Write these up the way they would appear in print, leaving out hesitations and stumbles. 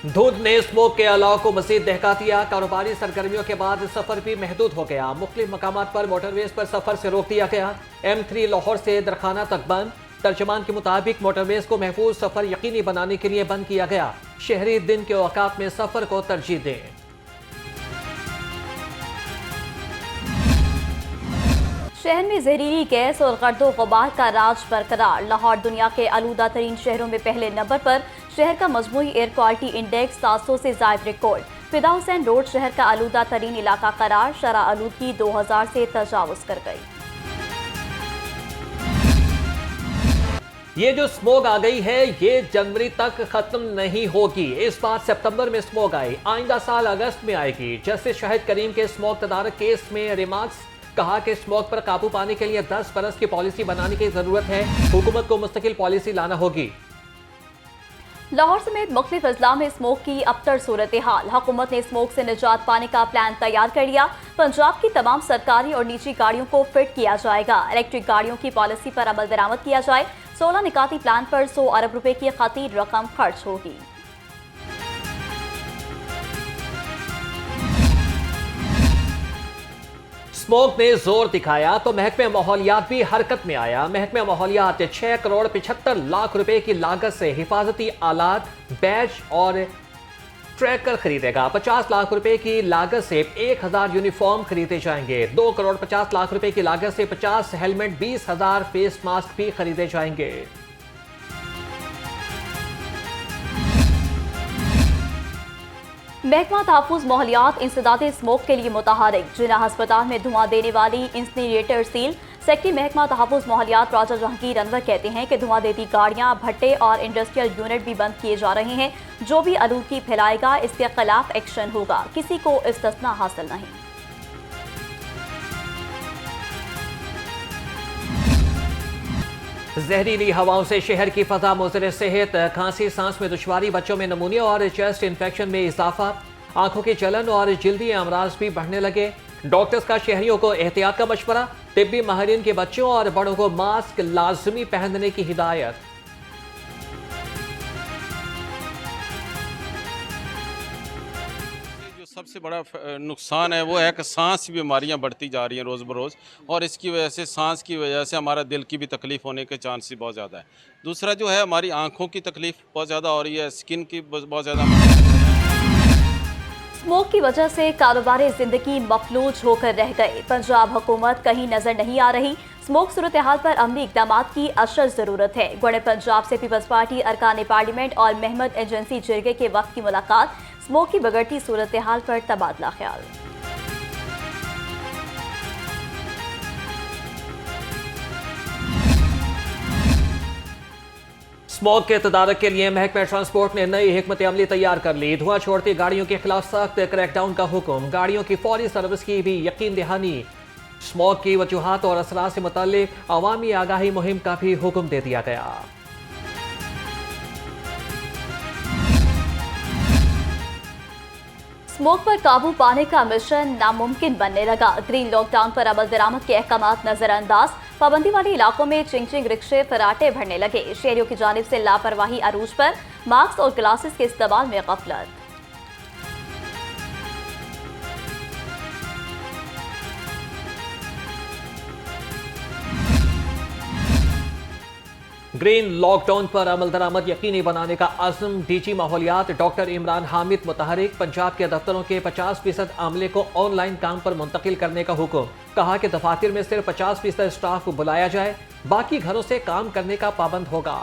धुंध ने स्मोक के अलाव को मजीद दहका दिया। कारोबारी सरगर्मियों के बाद सफर भी महदूद हो गया। मुख्तलिफ मकामात पर मोटरवेज पर सफर से रोक दिया गया। M3 लाहौर से दरखाना तक बंद। तर्जमान के मुताबिक मोटरवेज को महफूज सफर यकीनी बनाने के लिए बंद किया गया। शहरी दिन के औकात में सफर को तरजीह दें। शहर में जहरीली गैस और गर्दो गुबार का राज बरकरार। लाहौर दुनिया के आलूदा तरीन शहरों में पहले नंबर पर। शहर का मजमूई एयर क्वालिटी इंडेक्स 700 से जायद रिकॉर्ड। फिदा हुसैन रोड शहर का आलूदा तरीन इलाका करार। शरह आलूदगी 2000 से तजावुज कर गई। ये जो स्मोग आ गई है ये जनवरी तक खत्म नहीं होगी। इस बार सितंबर में स्मोग आई, आइंदा साल अगस्त में आएगी। जस्टिस शाहिद करीम के स्मोग तदारक केस में रिमार्क्स, कहा कि स्मोग पर काबू पाने के लिए 10 बरस की पॉलिसी बनाने की जरूरत है। हुकूमत को मुस्तकिल पॉलिसी लाना होगी। लाहौर समेत मुख्तलिफ अजला में स्मोक की अबतर सूरत हाल। हुकूमत ने स्मोक से निजात पाने का प्लान तैयार कर लिया। पंजाब की तमाम सरकारी और निजी गाड़ियों को फिट किया जाएगा। इलेक्ट्रिक गाड़ियों की पॉलिसी पर अमल दरामद किया जाए। 16 निकाती प्लान पर 100 अरब रुपए की खतीर रकम खर्च होगी। स्मोक ने जोर दिखाया तो महकमे माहौलियात भी हरकत में आया। महकमे माहौलियात 6 करोड़ 75 लाख रुपए की लागत से हिफाजती आलात, बैच और ट्रैकर खरीदेगा। 50 लाख रुपए की लागत से 1000 यूनिफॉर्म खरीदे जाएंगे। 2 करोड़ 50 लाख रुपए की लागत से 50 हेलमेट, 20,000 फेस मास्क भी खरीदे जाएंगे। महकमा तहफ़्फ़ुज़ माहौलियात इंसदादे स्मोक के लिए मुतहरिक। जिला अस्पताल में धुआं देने वाली इंसिनरेटर सील। सेक्रेटरी महकमा तहफ़्फ़ुज़ माहौलियात राजा जहांगीर अनवर कहते हैं कि धुआं देती गाड़ियां, भट्टे और इंडस्ट्रियल यूनिट भी बंद किए जा रहे हैं। जो भी आलूदगी फैलाएगा इसके खिलाफ एक्शन होगा। किसी को इस्तिस्ना हासिल नहीं। जहरीली हवाओं से शहर की फजा मुज़र सेहत। खांसी, सांस में दुश्वारी, बच्चों में नमूनिया और चेस्ट इन्फेक्शन में इजाफा। आंखों की जलन और जिल्दी अमराज भी बढ़ने लगे। डॉक्टर्स का शहरियों को एहतियात का मशवरा। तिब्बी माहिरीन के बच्चों और बड़ों को मास्क लाजमी पहनने की हिदायत। सबसे बड़ा नुकसान है वो है कि सांस की बीमारियां बढ़ती जा रही हैं रोज़ बरोज़, और इसकी वजह से सांस की वजह से हमारा दिल की भी तकलीफ़ होने के चांसेस बहुत ज़्यादा है। दूसरा जो है हमारी आंखों की तकलीफ़ बहुत ज़्यादा हो रही है, स्किन की बहुत ज़्यादा। स्मोक की वजह से कारोबारी जिंदगी मफलूज होकर रह गए। पंजाब हुकूमत कहीं नजर नहीं आ रही। स्मोक सूरत हाल पर अमली इक़दाम की अशद ज़रूरत है। गौड़ पंजाब से पीपल्स पार्टी अरकान पार्लियामेंट और महमद एजेंसी जिरगे के वक्त की मुलाकात। स्मोक की बिगड़ती सूरत हाल पर तबादला ख्याल। स्मोक के तदारक के लिए महकमा ट्रांसपोर्ट ने नई हिकमत अमली तैयार कर ली। धुआं छोड़ती गाड़ियों के खिलाफ सख्त क्रैकडाउन का हुक्म। गाड़ियों की फौरी सर्विस की भी यकीन दहानी। स्मोक की वजूहात और असरात से मुताल्लिक अवामी आगाही मुहिम का भी हुक्म दे दिया गया। स्मोक पर काबू पाने का मिशन नामुमकिन बनने लगा। ग्रीन लॉकडाउन पर अमल दरामद के अहकाम नजरअंदाज। पाबंदी वाले इलाकों में चिंग रिक्शे फराटे भरने लगे। शहरियों की जानिब से लापरवाही अरूज पर। मास्क और ग्लासेस के इस्तेमाल में गफलत। ग्रीन लॉकडाउन पर अमल दरामद यकीनी बनाने का अज़्म। डीजी माहौलियात डॉक्टर इमरान हामिद मुतहरिक। पंजाब के दफ्तरों के 50% अमले को ऑनलाइन काम पर मुंतकिल करने का हुक्म। कहा कि दफातर में सिर्फ 50% स्टाफ को बुलाया जाए, बाकी घरों से काम करने का पाबंद होगा।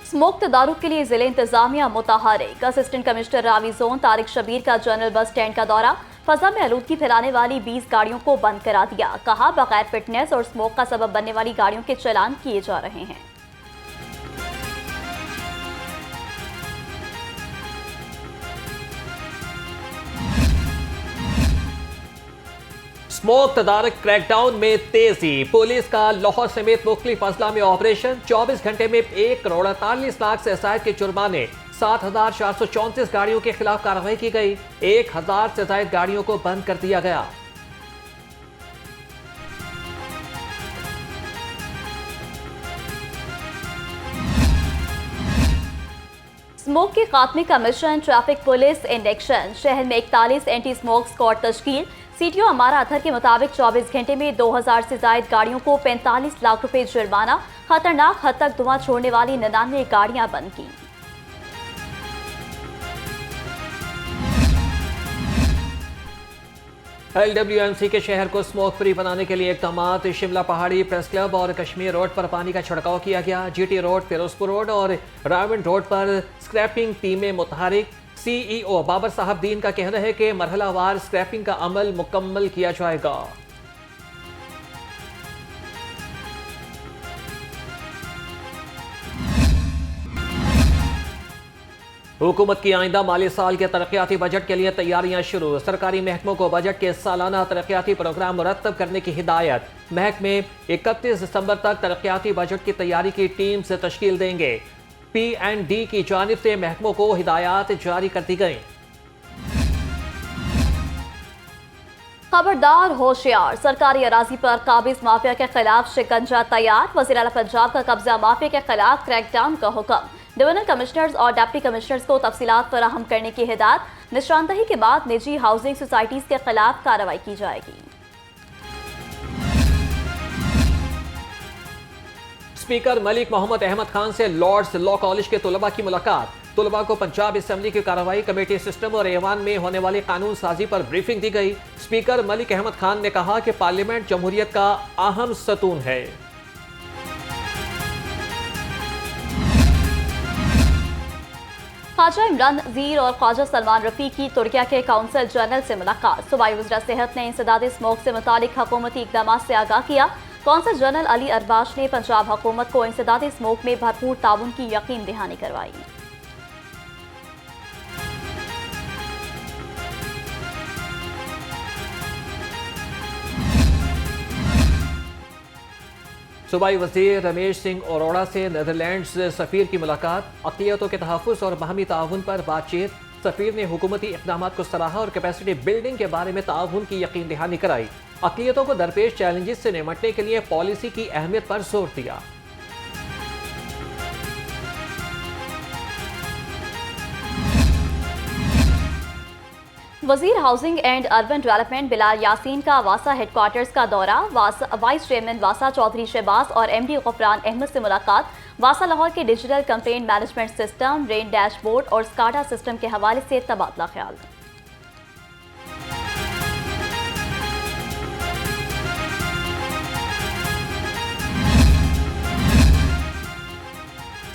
स्मोक तदारुक के लिए जिले इंतजामिया मुतहरिक। Assistant commissioner Ravi zone Tariq Shabbir का जनरल बस स्टैंड का दौरा। फजा में आलूदगी फैलाने वाली 20 गाड़ियों को बंद करा दिया। कहा बगैर फिटनेस और स्मोक का सबब बनने वाली गाड़ियों के चालान किए जा रहे हैं। स्मोक तदारक क्रैकडाउन में तेजी। पुलिस का लाहौर समेत मुख्तलिफ अजला में ऑपरेशन। 24 घंटे में 1 करोड़ 48 लाख से जायद के जुर्माने। 7,434 गाड़ियों के खिलाफ कार्रवाई की गई। 1000 से जायद गाड़ियों को बंद कर दिया गया। स्मोक के खात्मे का mission traffic police in action. शहर में 41 एंटी स्मोक स्क्वाड तश्कील। सीटीओ अमारा अतहर के मुताबिक 24 घंटे में 2000 से जायद गाड़ियों को 45 लाख रुपए जुर्माना। खतरनाक हद तक धुआं छोड़ने वाली 99 गाड़ियां बंद की। LWMC के शहर को स्मोक फ्री बनाने के लिए इक़दामात। शिमला पहाड़ी, प्रेस क्लब और कश्मीर रोड पर पानी का छिड़काव किया गया। GT रोड, फिरोजपुर रोड और रावण रोड पर स्क्रैपिंग टीमें मुतहरिक। CEO बाबर साहब दीन का कहना है कि मरहलावार स्क्रैपिंग का अमल मुकम्मल किया जाएगा। हुकूमत की आइंदा माली साल के तरक्याती बजट के लिए तैयारियां शुरू। सरकारी महकमों को बजट के सालाना तरक्याती प्रोग्राम मुरतब करने की हिदायत। महकमे 31 दिसंबर तक तरक्याती बजट की तैयारी की टीम से तश्कील देंगे। P&D की जानिब से महकमों को हिदायत जारी कर दी गई। खबरदार होशियार, सरकारी अराजी पर काबिज माफिया के खिलाफ शिकंजा तैयार। वज़ीर आला पंजाब का कब्जा माफिया के खिलाफ क्रैकडाउन का हुक्म। डिवीजनल कमिश्नर्स और डिप्टी कमिश्नर्स को तफसीलात फराहम करने की हिदायत। निशानदही के बाद निजी हाउसिंग सोसाइटीज के खिलाफ कार्रवाई की जाएगी। स्पीकर मलिक मोहम्मद अहमद खान से लॉर्ड्स लॉ कॉलेज के तलबा की मुलाकात। तलबा को पंजाब असेंबली की कार्रवाई, कमेटी सिस्टम और ऐवान में होने वाली कानून साजी पर ब्रीफिंग दी गई। स्पीकर मलिक अहमद खान ने कहा कि पार्लियामेंट जमहूरियत का अहम सतून है। ख्वाजा इमरान नज़ीर और ख्वाजा सलमान रफ़ी की तुर्किया के काउंसिल जनरल से मुलाकात। सूबाई वज़ीर सेहत ने इंसदाद स्मोक से मुतालिक हुकूमती इक़दाम से आगाह किया। काउंसिल जनरल अली अरबाश ने पंजाब हुकूमत को इंसदाद स्मोक में भरपूर ताउन की यकीन दहानी करवाई। सूबाई वज़ीर रमेश सिंह अरोड़ा से नीदरलैंड्स सफ़ीर की मुलाकात। अक़लियतों के तहफ़्फ़ुज़ और बाहमी ताउन पर बातचीत। सफ़ीर ने हुकूमती इक़दाम को सराहा और कैपेसिटी बिल्डिंग के बारे में ताउन की यकीन दहानी कराई। अक़लियतों को दरपेश चैलेंजेस से निपटने के लिए पॉलिसी की अहमियत पर जोर दिया। वजीर housing and urban development Bilal Yasin का वासा हेडक्वार्टर्स का दौरा। वाइस चेयरमैन वासा चौधरी शहबाज और MD गफरान अहमद से मुलाकात। वासा लाहौर के digital complaint management system, rain dashboard और स्काडा सिस्टम के हवाले से तबादला ख्याल।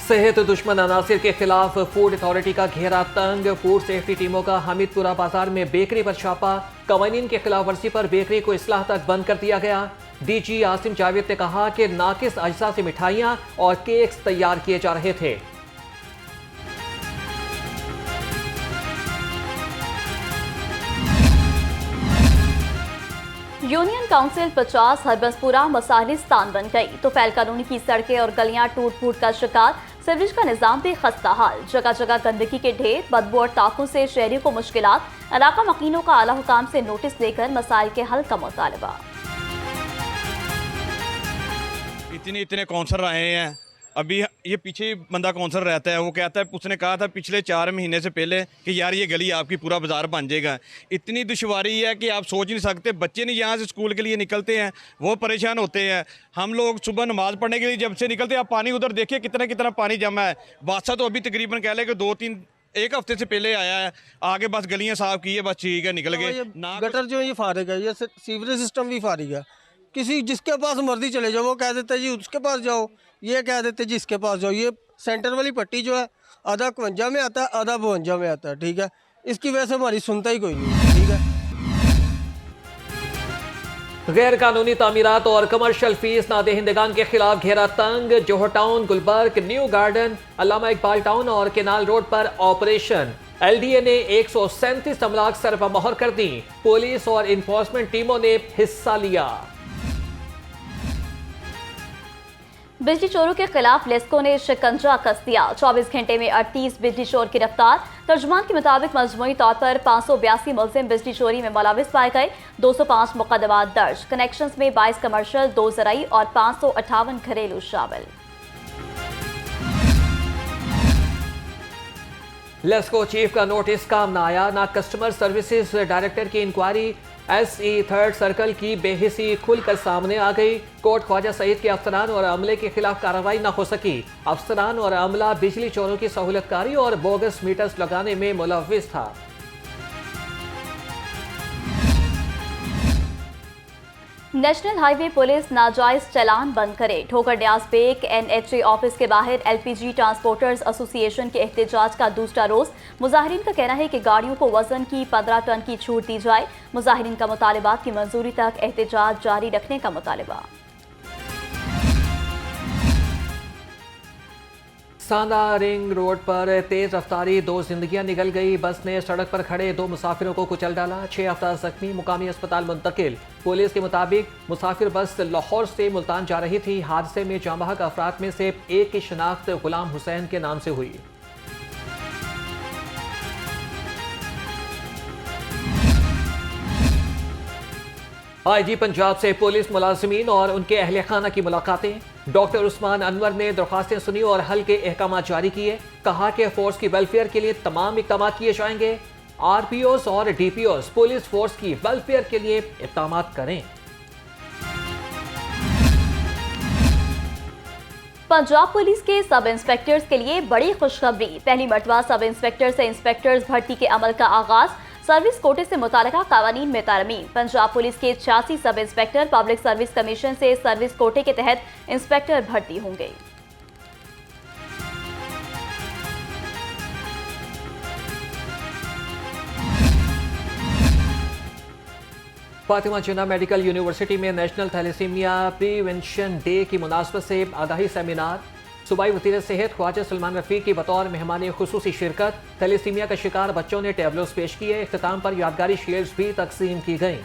सेहत दुश्मन अनासिर के खिलाफ फूड अथॉरिटी का घेरा तंग। फूड सेफ्टी टीमों का हमीदपुरा बाजार में बेकरी पर छापा। कवानीन के खिलाफ वर्जी पर बेकरी को इस्लाह तक बंद कर दिया गया। DG आसिम जावेद ने कहा कि नाकिस अज्जा से मिठाइयां और केक्स तैयार किए जा रहे थे। यूनियन काउंसिल 50 हरबसपुरा मसालिस्तान बन गई। तो फैल कानूनी की सड़कें और गलियां टूट फूट का शिकार। सीवरेज का निजाम भी खस्ता हाल। जगह जगह गंदगी के ढेर, बदबू और ताकों से शहरियों को मुश्किलात। इलाका मकीनों का आला हुकाम से नोटिस लेकर मसाइल के हल का मुतालबा। इतने काउंसलर आए हैं। अभी ये पीछे बंदा काउंसलर रहता है, वो कहता है, उसने कहा था पिछले 4 महीने से पहले कि यार ये गली आपकी पूरा बाजार बन जाएगा। इतनी दुश्वारी है कि आप सोच नहीं सकते। बच्चे नहीं यहाँ से स्कूल के लिए निकलते हैं, वो परेशान होते हैं। हम लोग सुबह नमाज़ पढ़ने के लिए जब से निकलते हैं, आप पानी उधर देखिए कितना कितना पानी जमा है। बादशाह तो अभी तकरीबन कह लें कि 1 हफ्ते से पहले आया है। आगे बस गलियाँ साफ़ की है, बस ठीक है, निकल गए। गटर जो है ये फारिग है, ये सीवरेज सिस्टम भी फारिग है। किसी जिसके पास मर्जी चले जाओ, वो कह देते हैं जी उसके पास जाओ, ये कह देते हैं जी इसके पास जाओ। ये सेंटर वाली पट्टी जो है आधा 51 में आता है, आधा 52 में आता है। ठीक है, इसकी वजह से हमारी सुनता ही कोई नहीं। ठीक है, गैर कानूनी तामीरात और कमर्शियल फीस नादहिंदगान के खिलाफ घेरा तंग। जोहर टाउन, गुलबर्ग, न्यू गार्डन, अल्लामा इकबाल टाउन और केनाल रोड पर ऑपरेशन। LDA ने 137 अमलाक सरबमोहर कर दी। पुलिस और इन्फोर्समेंट टीमों ने हिस्सा लिया। बिजली चोरों के खिलाफ लेस्को ने शिकंजा कस दिया। 24 घंटे में 38 बिजली चोर गिरफ्तार। तर्जुमान के मुताबिक मजमूई तौर पर 582 मुलजिम बिजली चोरी में मुलविस पाए गए। 205 मुकदमात दर्ज। कनेक्शंस में 22 कमर्शियल, 2 ज़राई और 558 घरेलू शामिल। लेस्को चीफ का नोटिस काम ना आया, ना कस्टमर सर्विसेज डायरेक्टर की इंक्वायरी SE थर्ड सर्कल की बेहिसी खुलकर सामने आ गई। कोर्ट ख्वाजा सईद के अफसरान और अमले के खिलाफ कार्रवाई न हो सकी। अफसरान और अमला बिजली चोरों की सहूलतकारी और बोगस मीटर्स लगाने में मुलव्विस था। नेशनल हाईवे पुलिस नाजायज चालान बंद करे। ठोकर न्याज बेग NHA ऑफिस के बाहर LPG ट्रांसपोर्टर्स एसोसिएशन के एहतजाज का दूसरा रोज। मुजाहिरीन का कहना है कि गाड़ियों को वजन की 15 टन की छूट दी जाए। मुजाहिरीन का मुतालिबात की मंजूरी तक एहतजाज जारी रखने का मुतालिबा। सांदा रिंग रोड पर तेज रफ्तारी, 2 जिंदगियां निकल गई। बस ने सड़क पर खड़े 2 मुसाफिरों को कुचल डाला। 6 अफराद जख्मी, मुकामी अस्पताल मुंतकिल। पुलिस के मुताबिक मुसाफिर बस लाहौर से मुल्तान जा रही थी। हादसे में जाँ बहक अफराद में से एक की शनाख्त गुलाम हुसैन के नाम से हुई। IG पंजाब से पुलिस मुलाजिमीन और उनके अहले खाना की मुलाकातें। डॉक्टर उस्मान अनवर ने दरख्वास्तें सुनी और हल के अहकाम जारी किए। कहा कि फोर्स की वेलफेयर के लिए तमाम इक़दाम किए जाएंगे। RPOs और DPOs पुलिस फोर्स की वेलफेयर के लिए इक़दाम करें। पंजाब पुलिस के सब इंस्पेक्टर्स के लिए बड़ी खुशखबरी। पहली मरतबा सब इंस्पेक्टर से इंस्पेक्टर्स भर्ती के अमल का आगाज। सर्विस कोटे से मुतालिका कानून में तरमीम। पंजाब पुलिस के 86 sub inspector public service commission से सर्विस कोटे के तहत इंस्पेक्टर भर्ती होंगे। फातिमा जिन्ना मेडिकल यूनिवर्सिटी में नेशनल थैलेसीमिया प्रिवेंशन डे की मुनासबत से आगाही सेमिनार। सूबाई वज़ीर सेहत ख्वाजा सलमान रफ़ीक की बतौर मेहमान खुसूसी शिरकत। थैलेसीमिया का शिकार बच्चों ने टैबलोस पेश किए। इख्तिताम पर यादगारी शील्ड्स भी तकसीम की गईं।